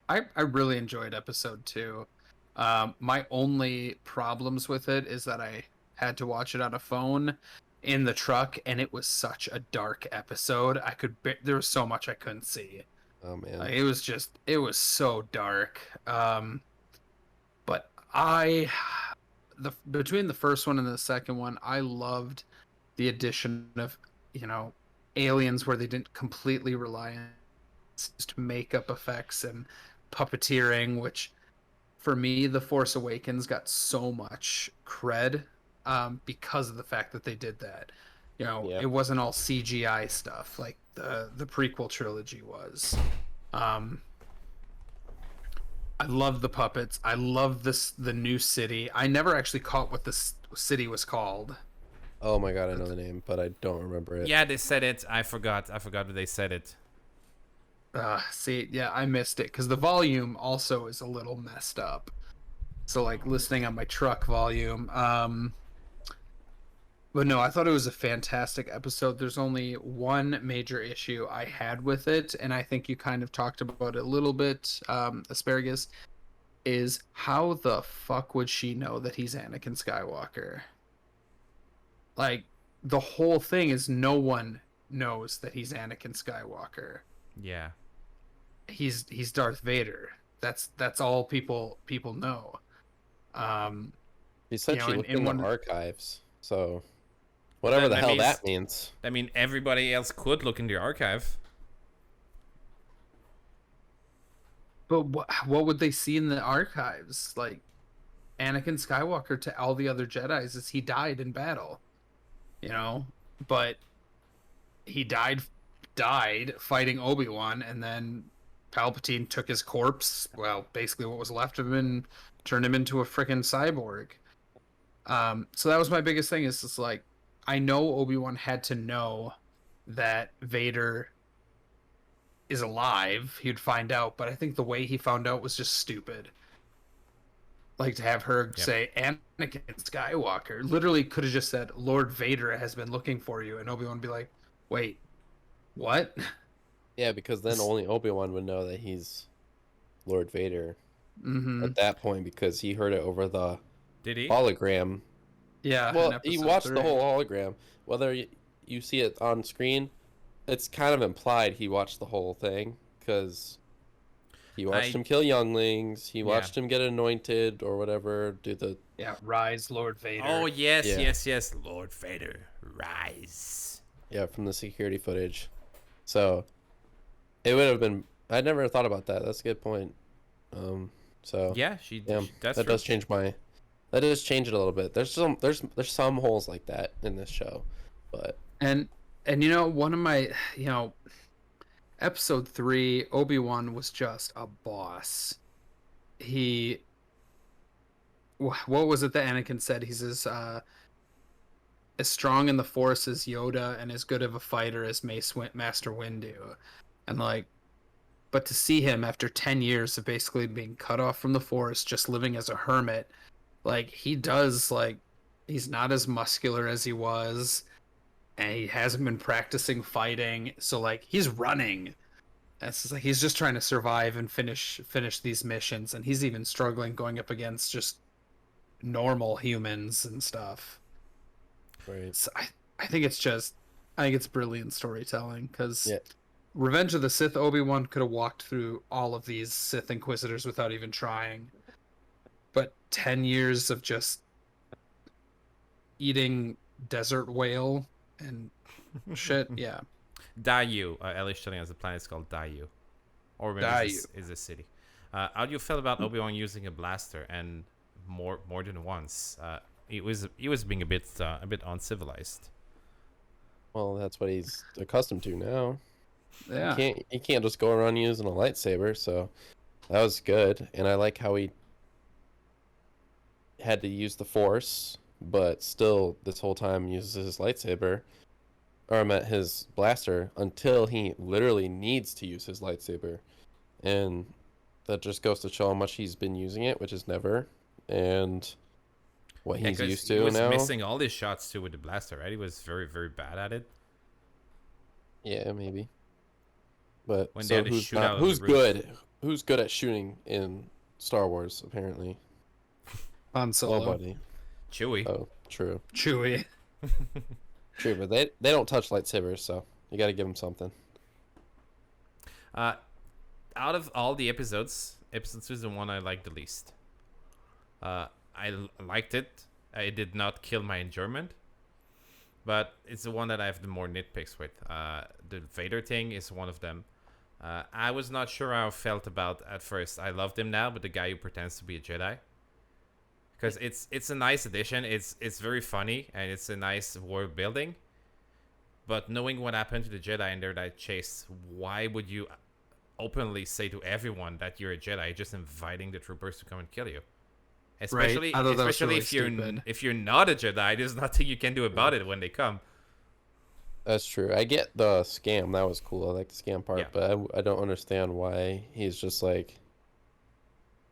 I really enjoyed episode 2. My only problems with it is that I had to watch it on a phone in the truck, and it was such a dark episode. There was so much I couldn't see. Oh man. It was so dark. But I, the between the first one and the second one, I loved the addition of, you know, aliens where they didn't completely rely on just makeup effects and puppeteering, which for me, The Force Awakens got so much cred because of the fact that they did that. You know, Yeah. it wasn't all CGI stuff like the prequel trilogy was. Um, I love the puppets. I love the new city. I never actually caught what this city was called. Oh my god, I know the name, but I don't remember it. Yeah, they said it. I forgot. I forgot that they said it. See, yeah, I missed it because the volume also is a little messed up. So like listening on my truck volume. But no, I thought it was a fantastic episode. There's only one major issue I had with it, and I think you kind of talked about it a little bit, Asparagus, is how the fuck would she know that he's Anakin Skywalker? Like, the whole thing is no one knows that he's Anakin Skywalker. Yeah. He's Darth Vader. That's all people know. He said You know, she looked in in one the archives, so whatever the hell that means. I mean, everybody else could look in the archive. But what would they see in the archives? Like, Anakin Skywalker to all the other Jedis is he died in battle, you know? But he died fighting Obi-Wan, and then Palpatine took his corpse, well, basically what was left of him, and turned him into a freaking cyborg. So that was my biggest thing, is just like, I know Obi-Wan had to know that Vader is alive. He'd find out, but I think the way he found out was just stupid. Like, to have her say Anakin Skywalker, literally could have just said Lord Vader has been looking for you, and Obi-Wan would be like, wait, what? Yeah, because then only Obi-Wan would know that he's Lord Vader at that point, because he heard it over the Did he? hologram. Yeah. Well, he watched 3. the whole hologram. Whether you see it on screen, it's kind of implied he watched the whole thing, because he watched him kill younglings. He watched him get anointed or whatever. Do the rise, Lord Vader. Oh yes, Lord Vader, rise. Yeah, from the security footage. So it would have been. I never thought about that. That's a good point. So yeah, that does change my. That does change it a little bit. There's some holes like that in this show, but and you know, one of my, you know, episode 3, Obi-Wan was just a boss. What was it that Anakin said? He's as strong in the Force as Yoda and as good of a fighter as Master Windu. And like, but to see him after 10 years of basically being cut off from the Force, just living as a hermit, like, he does, like, he's not as muscular as he was, and he hasn't been practicing fighting, so like, he's running. It's just like he's just trying to survive and finish these missions, and he's even struggling going up against just normal humans and stuff. right. So I think it's brilliant storytelling, because Revenge of the Sith, Obi-Wan could have walked through all of these Sith Inquisitors without even trying. But 10 years of just eating desert whale and shit, yeah. Dayu. Ellie's telling us the planet is called Dayu. Orbin is a city. How do you feel about Obi-Wan using a blaster, and more than once? He was being a bit uncivilized. Well, that's what he's accustomed to now. Yeah. He can't just go around using a lightsaber, so that was good. And I like how he had to use the Force, but still this whole time uses his lightsaber, or I meant his blaster, until he literally needs to use his lightsaber. And that just goes to show how much he's been using it, which is never, and what he's used to now. He was missing all his shots too with the blaster, right? He was very, very bad at it. Yeah, maybe. But when so who's good? Who's good at shooting in Star Wars? Apparently, Han Solo. nobody. Chewie. Oh, true. Chewie. True, but they don't touch lightsabers, so you got to give them something. Out of all the episodes, episode 2 is the one I liked the least. Liked it. It did not kill my enjoyment, but it's the one that I have the more nitpicks with. The Vader thing is one of them. I was not sure how I felt about at first. I loved him now, but the guy who pretends to be a Jedi, because it's a nice addition. It's very funny and it's a nice world building. But knowing what happened to the Jedi and their that chase, why would you openly say to everyone that you're a Jedi, just inviting the troopers to come and kill you? Especially, Right. I thought that was especially really if you're not a Jedi, there's nothing you can do about it when they come. That's true. I get the scam. That was cool. I like the scam part, Yeah. but I don't understand why he's just like,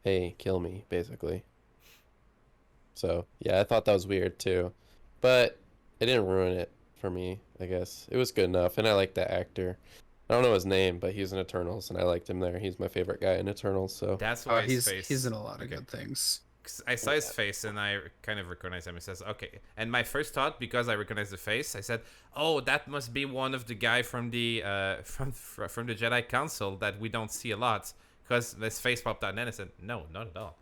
hey, kill me, basically. So, yeah, I thought that was weird too. But it didn't ruin it for me, I guess. It was good enough, and I like that actor. I don't know his name, but he's in Eternals, and I liked him there. He's my favorite guy in Eternals, so. That's why his he's face. he's in a lot of Okay. good things. 'Cause I saw his face and I kind of recognized him. It says, okay. And my first thought, because I recognized the face, I said, oh, that must be one of the guy from the from the Jedi Council that we don't see a lot. Because his face popped out and then I said, no, not at all.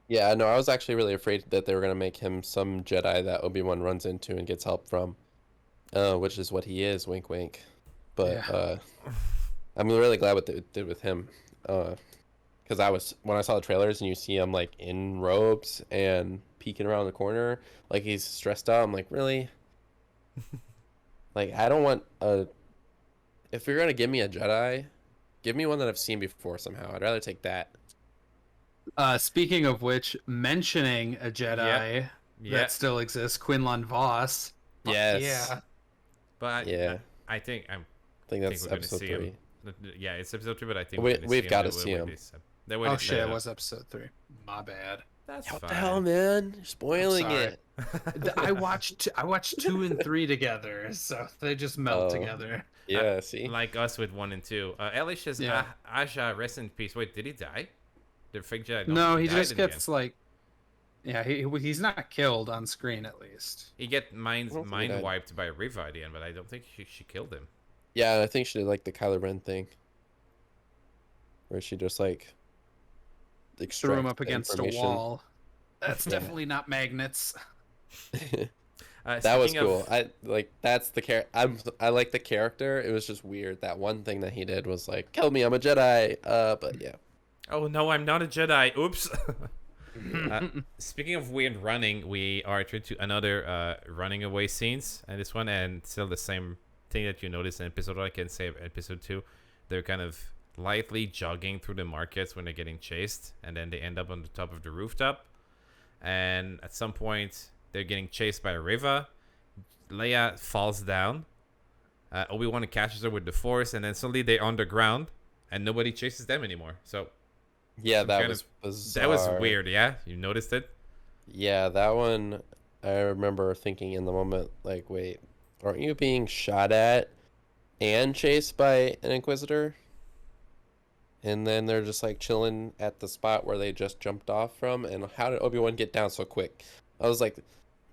Yeah, no, I was actually really afraid that they were going to make him some Jedi that Obi-Wan runs into and gets help from, which is what he is, wink, wink. But Yeah. I'm really glad what they did with him. Because when I saw the trailers and you see him like in robes and peeking around the corner, like he's stressed out. I'm like, really? Like, I don't want if you're gonna give me a Jedi, give me one that I've seen before somehow. I'd rather take that. Speaking of which, mentioning a Jedi Yeah. that still exists, Quinlan Voss. Yes. Yeah. But Yeah. I think I think that's we're gonna episode see 3. him. Yeah, it's episode 3, but I think We've got to see him. Oh shit, it was episode 3. My bad. That's What fine. the hell, man? You're spoiling sorry. it. I watched 2 and 3 together, so they just melt Oh. together. Yeah, see? Like us with 1 and 2. Elish says, Yeah. Aja, rest in peace. Wait, did he die? The fake Jedi? No, he died just in the gets like, yeah, he's not killed on screen at least. He get mind I don't think he died. wiped by Riva at the end, but I don't think she killed him. Yeah, I think she did like the Kylo Ren thing. Where she just like Threw him extracts up the against a information. wall. That's Yeah. definitely not magnets. That was Speaking cool. of- I like that's the I like the character. It was just weird. That one thing that he did was like, kill me, I'm a Jedi. But yeah. Oh no, I'm not a Jedi. Oops. Speaking of weird running, we are to another running away scenes, and this one, and still the same thing that you noticed in episode 1, I can say episode 2. They're kind of lightly jogging through the markets when they're getting chased, and then they end up on the top of the rooftop, and at some point they're getting chased by Riva. Leia falls down. Obi-Wan catches her with the Force, and then suddenly they're on the ground, and nobody chases them anymore. So Yeah, Some that kind was bizarre. that was weird. Yeah, you noticed it? Yeah, that one I remember thinking in the moment, like, wait, aren't you being shot at and chased by an Inquisitor? And then they're just like chilling at the spot where they just jumped off from. And how did Obi-Wan get down so quick? I was like,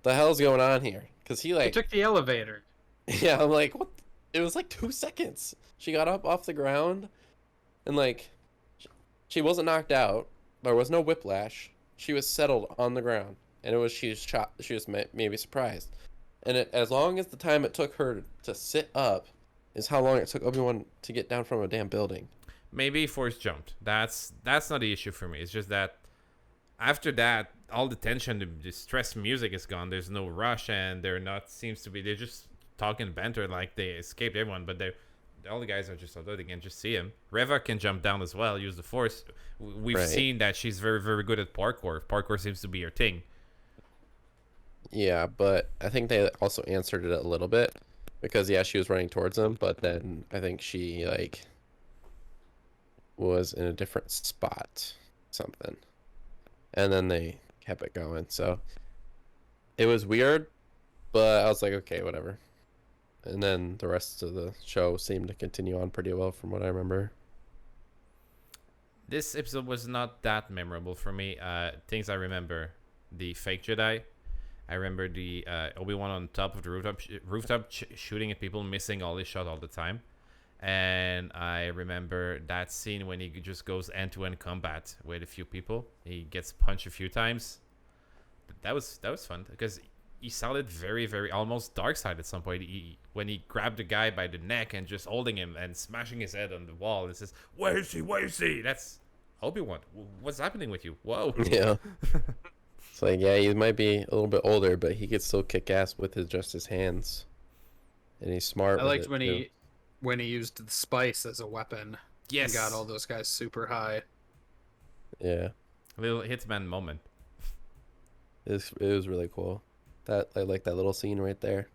the hell's going on here? Because he He like, took the elevator. yeah, I'm like, what? It was like 2 seconds. She got up off the ground and like, she wasn't knocked out. There was no whiplash. She was settled on the ground. And she was shot. She was maybe surprised. And as long as the time it took her to sit up is how long it took Obi-Wan to get down from a damn building. Maybe Force jumped. That's not the issue for me. It's just that after that, all the tension, the stress music is gone. There's no rush, and they're just talking banter like they escaped everyone, but all the guys are just although they can just see him. Reva can jump down as well, use the Force. We've Right. seen that she's very, very good at parkour. Parkour seems to be her thing. Yeah, but I think they also answered it a little bit because yeah, she was running towards him, but then I think she like was in a different spot, something, and then they kept it going. So it was weird, but I was like, okay, whatever. And then the rest of the show seemed to continue on pretty well from what I remember. This episode was not that memorable for me. Things I remember: the fake Jedi. I remember the Obi Wan on top of the rooftop shooting at people, missing all his shot all the time. And I remember that scene when he just goes end-to-end combat with a few people. He gets punched a few times. That was fun because he sounded very, very almost dark side at some point. When he grabbed the guy by the neck and just holding him and smashing his head on the wall and says, "Where is he? Where is he?" That's Obi-Wan. What's happening with you? Whoa. Yeah. It's like, yeah, he might be a little bit older, but he could still kick ass with his hands, and he's smart. I with liked it, when too. he used the spice as a weapon. Yes. And got all those guys super high. Yeah, Little Hitman moment. it was really cool. That I like that little scene right there.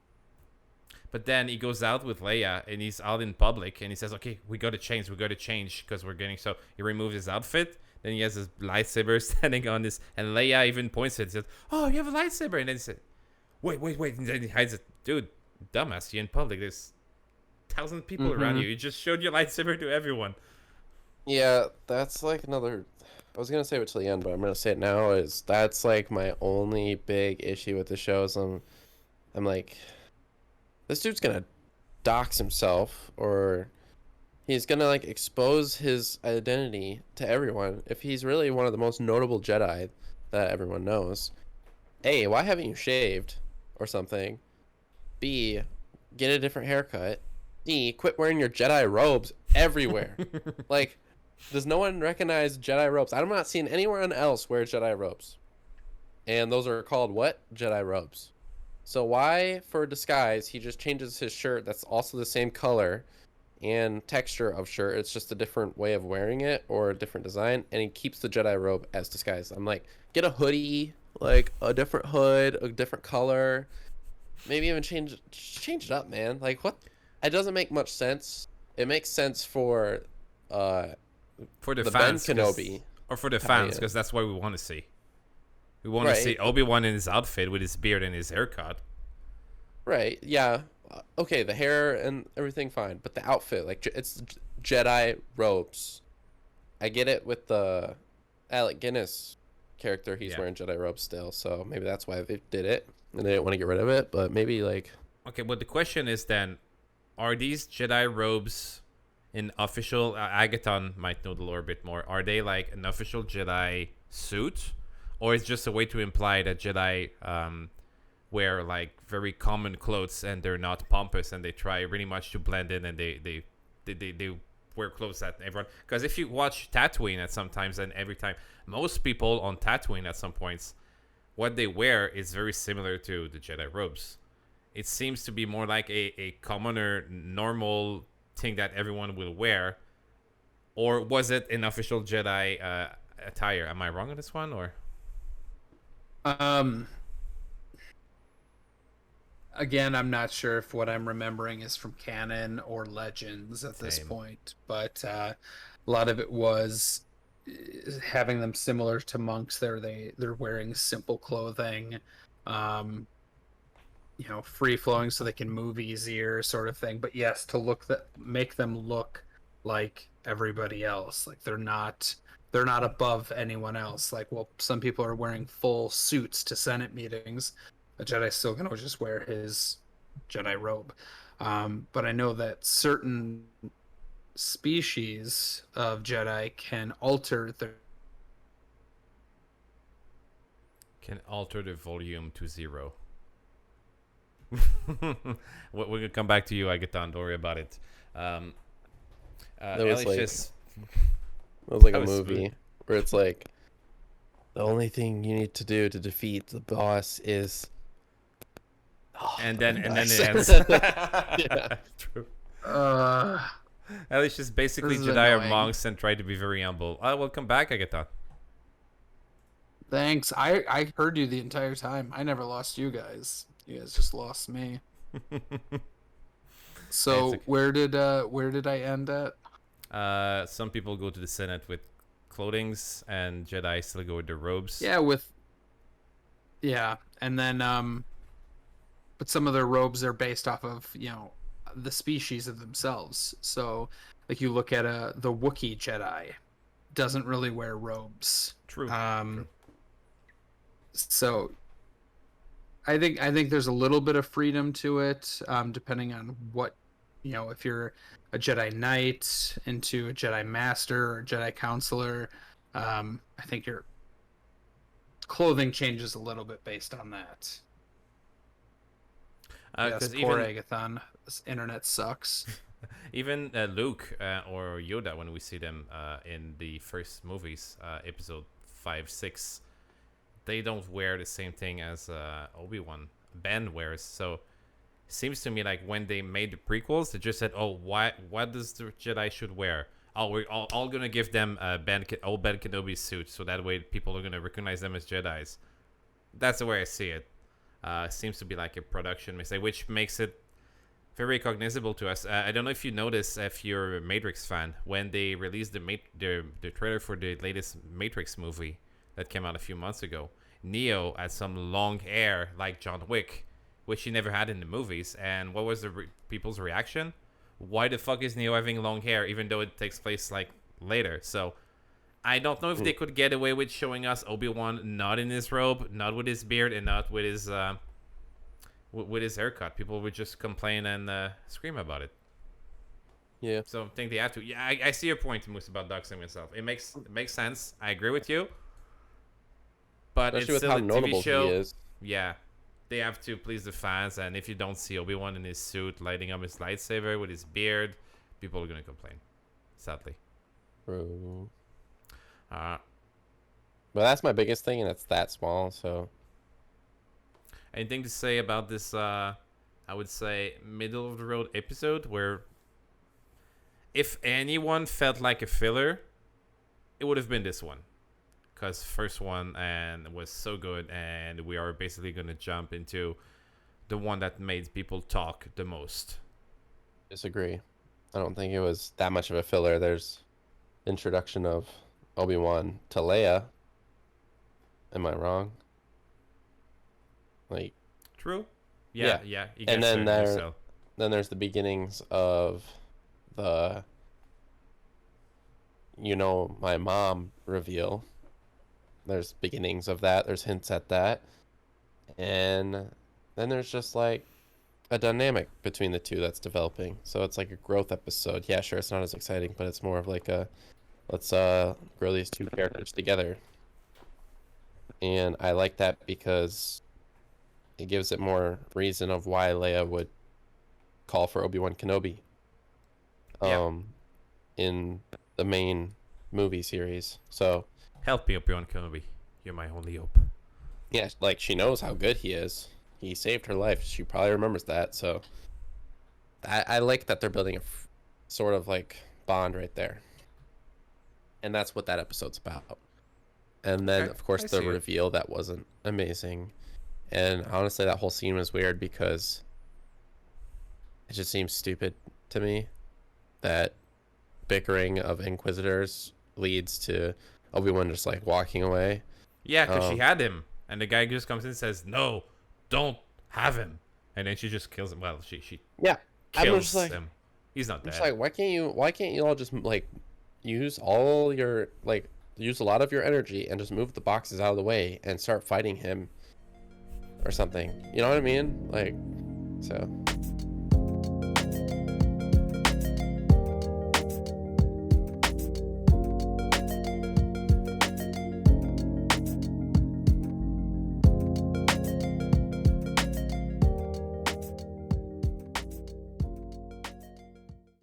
But then he goes out with Leia and he's out in public and he says, "Okay, we gotta change because we're getting so." He removes his outfit. Then he has his lightsaber standing on this, and Leia even points at it and says, "Oh, you have a lightsaber!" And then he said, "Wait!" And then he hides it. Dude, dumbass! You're in public. There's 1,000 people around you. You just showed your lightsaber to everyone. Yeah, that's like another. I was gonna say it till the end, but I'm gonna say it now. Is that's like my only big issue with the show? Is I'm like, this dude's gonna dox himself, or he's gonna like expose his identity to everyone if he's really one of the most notable Jedi that everyone knows. A, why haven't you shaved or something? B, get a different haircut. C, quit wearing your Jedi robes everywhere. Like, does no one recognize Jedi robes? I'm not seeing anyone else wear Jedi robes. And those are called what? Jedi robes. So why, for disguise, he just changes his shirt that's also the same color and texture of shirt. It's just a different way of wearing it or a different design, and he keeps the Jedi robe as disguise. I'm like, get a hoodie, like a different hood, a different color, maybe even change it up, man. Like, what? It doesn't make much sense. It makes sense for the the fans, Ben Kenobi, or for the fans, because that's what we want to see. We want to see Obi-Wan in his outfit with his beard and his haircut. Right? Yeah. Okay, the hair and everything fine, but the outfit, like, it's Jedi robes. I get it with the Alec Guinness character; he's wearing Jedi robes still, so maybe that's why they did it, and they didn't want to get rid of it. But maybe like, okay, but the question is then, are these Jedi robes in official? Agathon might know the lore a bit more. Are they like an official Jedi suit, or is just a way to imply that Jedi wear like very common clothes and they're not pompous and they try really much to blend in and they wear clothes that everyone? Because if you watch Tatooine at sometimes and every time, most people on Tatooine at some points, what they wear is very similar to the Jedi robes. It seems to be more like a commoner, normal thing that everyone will wear. Or was it an official Jedi attire? Am I wrong on this one, or? Again, I'm not sure if what I'm remembering is from canon or legends at this point, but a lot of it was having them similar to monks. They're wearing simple clothing, free flowing so they can move easier, sort of thing. But yes, to make them look like everybody else, like they're not above anyone else. Like, well, some people are wearing full suits to Senate meetings. A Jedi's still gonna just wear his Jedi robe. But I know that certain species of Jedi can alter the volume to 0. We're gonna come back to you, Agathon. Don't worry about it. it was like a movie where it's like, the only thing you need to do to defeat the boss is. And then it ends. Yeah. True. At least just basically Jedi are monks and try to be very humble. Welcome back, Agathon. Thanks. I heard you the entire time. I never lost you guys. You guys just lost me. So okay. Where did I end at? Some people go to the Senate with clothings, and Jedi still go with their robes. Yeah, and then but some of their robes are based off of the species of themselves. So like you look at the Wookiee Jedi, doesn't really wear robes. True. True. So I think there's a little bit of freedom to it, depending on what, if you're a Jedi Knight into a Jedi Master or a Jedi Counselor. I think your clothing changes a little bit based on that. Yes, poor Agathon. This internet sucks. Even Luke or Yoda, when we see them in the first movies, episode 5, 6, they don't wear the same thing as Obi-Wan. Ben wears. So seems to me like when they made the prequels, they just said, "Oh, what does the Jedi should wear? Oh, we're all gonna give them Ben Kenobi suit, so that way people are gonna recognize them as Jedis." That's the way I see it. Seems to be like a production mistake, which makes it very recognizable to us. I don't know if you notice, if you're a Matrix fan, when they released the trailer for the latest Matrix movie that came out a few months ago, Neo had some long hair like John Wick, which he never had in the movies. And what was the people's reaction? Why the fuck is Neo having long hair, even though it takes place like later? So I don't know if they could get away with showing us Obi-Wan not in his robe, not with his beard, and not with his haircut. People would just complain and scream about it. Yeah. So I think they have to. Yeah, I see your point, Moose, about doxing himself. It makes sense. I agree with you. But especially it's with still how a notable TV show. he is. Yeah. They have to please the fans, and if you don't see Obi-Wan in his suit lighting up his lightsaber with his beard, people are going to complain, sadly. True. Uh, But that's my biggest thing, and it's that small, so... Anything to say about this, I would say, middle-of-the-road episode, where if anyone felt like a filler, it would have been this one. Because first one and was so good, and we are basically going to jump into the one that made people talk the most. Disagree. I don't think it was that much of a filler. There's introduction of Obi-Wan to Leia. Am I wrong? Like, true. Yeah. You and then so. Then there's the beginnings of the my mom reveal. There's beginnings of that. There's hints at that. And then there's just like a dynamic between the two that's developing. So it's like a growth episode. Yeah, sure, it's not as exciting, but it's more of like a let's grow these two characters together. And I like that because it gives it more reason of why Leia would call for Obi Wan Kenobi. In the main movie series. So help me, Obi Wan Kenobi. You're my only hope. Yeah, like she knows how good he is. He saved her life. She probably remembers that. So I like that they're building a sort of like bond right there. And that's what that episode's about. And then, of course, the reveal that wasn't amazing. And honestly, that whole scene was weird because it just seems stupid to me that bickering of Inquisitors leads to Obi-Wan just like walking away. Yeah, because she had him. And the guy just comes in and says, "No, don't have him." And then she just kills him. Well, she kills him. He's not dead. It's like, why can't you all just like use use a lot of your energy and just move the boxes out of the way and start fighting him or something? You know what I mean? Like, so